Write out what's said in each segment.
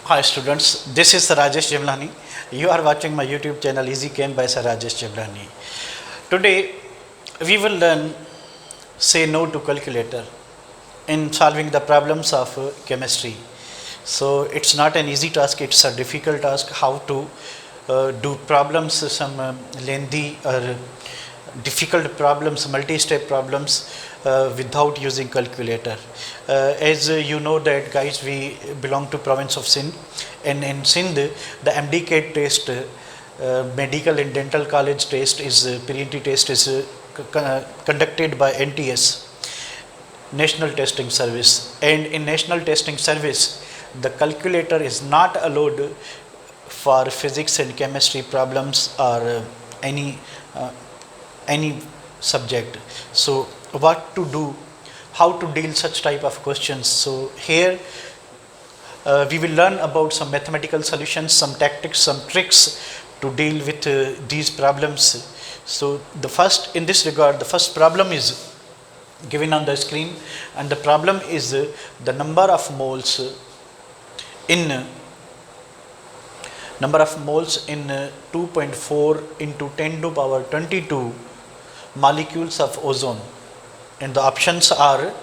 Hi students, this is Sir Rajesh Jivlani. You are watching my YouTube channel Easy Chem by Sir Rajesh Jivlani. Today we will learn say no to calculator in solving the problems of chemistry. So it's not an easy task, it's a difficult task how to do problems, some lengthy or difficult problems, multi-step problems without using calculator. As you know that guys, we belong to province of Sindh, and in Sindh the MDCAT test, medical and dental college test is pre-entry test is conducted by NTS, National Testing Service, and in National Testing Service the calculator is not allowed for physics and chemistry problems or any uh, any subject. So what to do, how to deal such type of questions. So here we will learn about some mathematical solutions, some tactics, some tricks to deal with these problems. So the first, in this regard, the first problem is given on the screen, and the problem is the number of moles in 2.4 into 10 to power 22 molecules of ozone, and the options are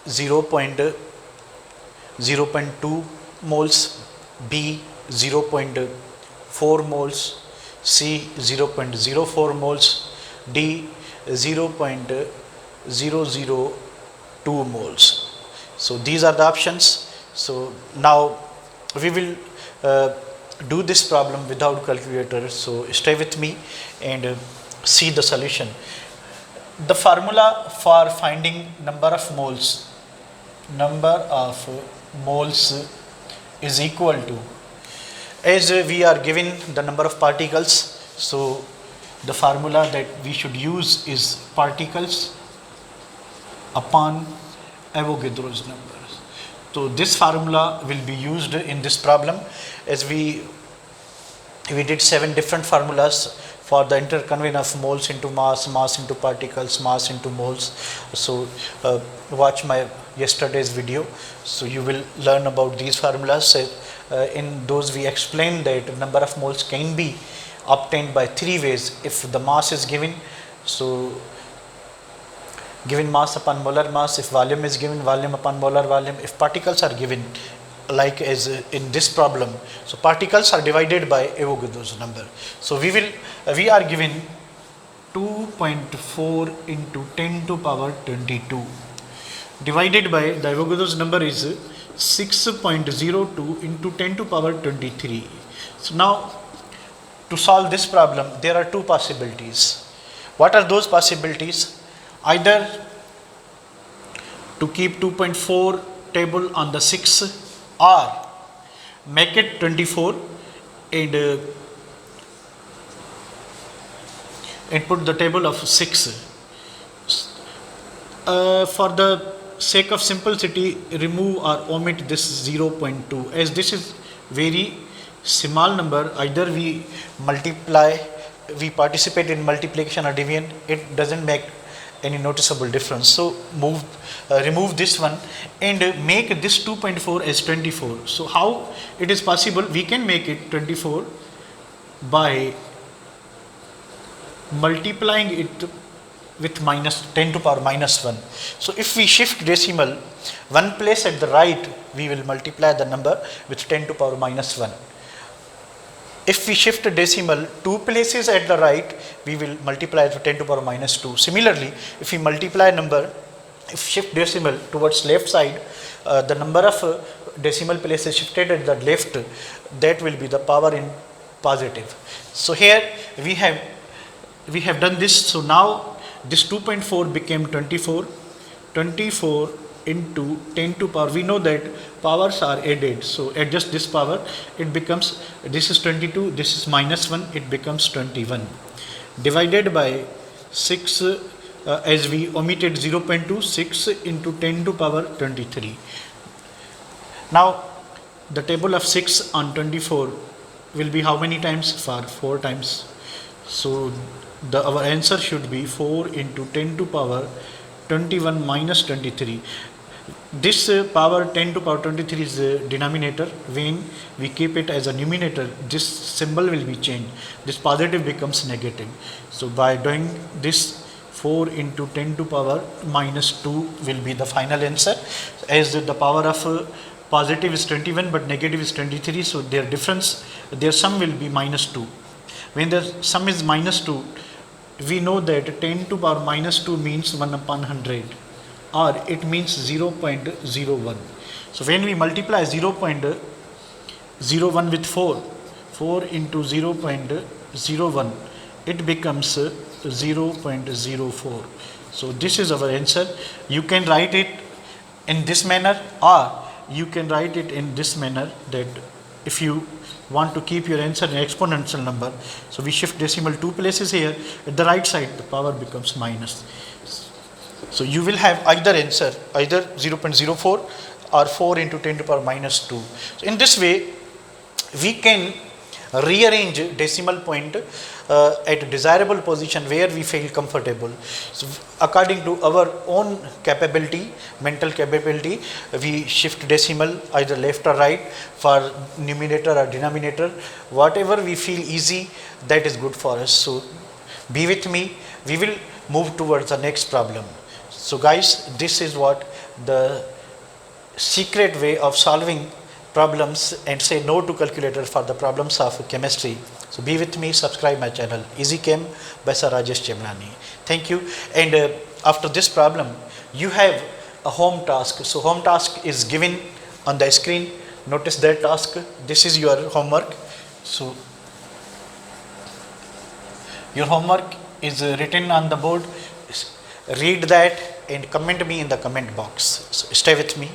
0.2 moles, B 0.4 moles, C 0.04 moles, D 0.002 moles. So these are the options. So now we will do this problem without calculator. So stay with me and see the solution. The formula for finding number of moles is equal to, as we are given the number of particles, so the formula that we should use is particles upon Avogadro's number. So this formula will be used in this problem, as we did 7 different formulas for the interconversion of moles into mass, mass into particles, mass into moles. So watch my yesterday's video, so you will learn about these formulas. In those we explained that number of moles can be obtained by 3 ways. If the mass is given, so given mass upon molar mass. If volume is given, volume upon molar volume. If particles are given, like as in this problem, so particles are divided by Avogadro's number. So we are given 2.4 into 10 to power 22 divided by the Avogadro's number is 6.02 into 10 to power 23. So now to solve this problem there are 2 possibilities. What are those possibilities? Either to keep 2.4 table on the 6, or make it 24 and put the table of 6. For the sake of simplicity, remove or omit this 0.2, as this is very small number. Either we participate in multiplication or division, it doesn't make any noticeable difference. So remove this one and make this 2.4 as 24. So how it is possible? We can make it 24 by multiplying it with minus 10 to power minus 1. So if we shift decimal one place at the right, we will multiply the number with 10 to power minus 1. If we shift a decimal 2 places at the right, we will multiply it with 10 to power minus 2. Similarly, if we multiply number, if shift decimal towards left side, the number of decimal places shifted at the left, that will be the power in positive. So here we have done this. So now this 2.4 became 24. 24 into 10 to power, we know that powers are added, so adjust this power, it becomes, this is 22, this is minus 1, it becomes 21, divided by 6, as we omitted 0.2, 6 into 10 to power 23. Now the table of 6 on 24 will be how many times? For 4 times. So our answer should be 4 into 10 to power 21 minus 23. This power 10 to power 23 is denominator. When we keep it as a numerator, this symbol will be changed. This positive becomes negative. So by doing this, 4 into 10 to power minus 2 will be the final answer. As the power of positive is 21 but negative is 23, so their difference, their sum will be minus 2. When the sum is minus 2, we know that 10 to power minus 2 means 1 upon 100, or it means 0.01. So when we multiply 0.01 with 4, 4 into 0.01, it becomes 0.04. So this is our answer. You can write it in this manner, or you can write it in this manner, that if you want to keep your answer in exponential number, so we shift decimal 2 places here. At the right side, the power becomes minus. So you will have either answer, either 0.04 or 4 into 10 to the power minus 2. So in this way, we can rearrange decimal point at a desirable position where we feel comfortable. So according to our own capability, mental capability, we shift decimal either left or right for numerator or denominator. Whatever we feel easy, that is good for us. So be with me. We will move towards the next problem. So guys, this is what the secret way of solving problems and say no to calculator for the problems of chemistry. So be with me, subscribe my channel, Easy Chem by Sir Rajesh Chemlani. Thank you. And after this problem, you have a home task. So home task is given on the screen. Notice that task. This is your homework. So your homework is written on the board. Read that and comment me in the comment box. So stay with me.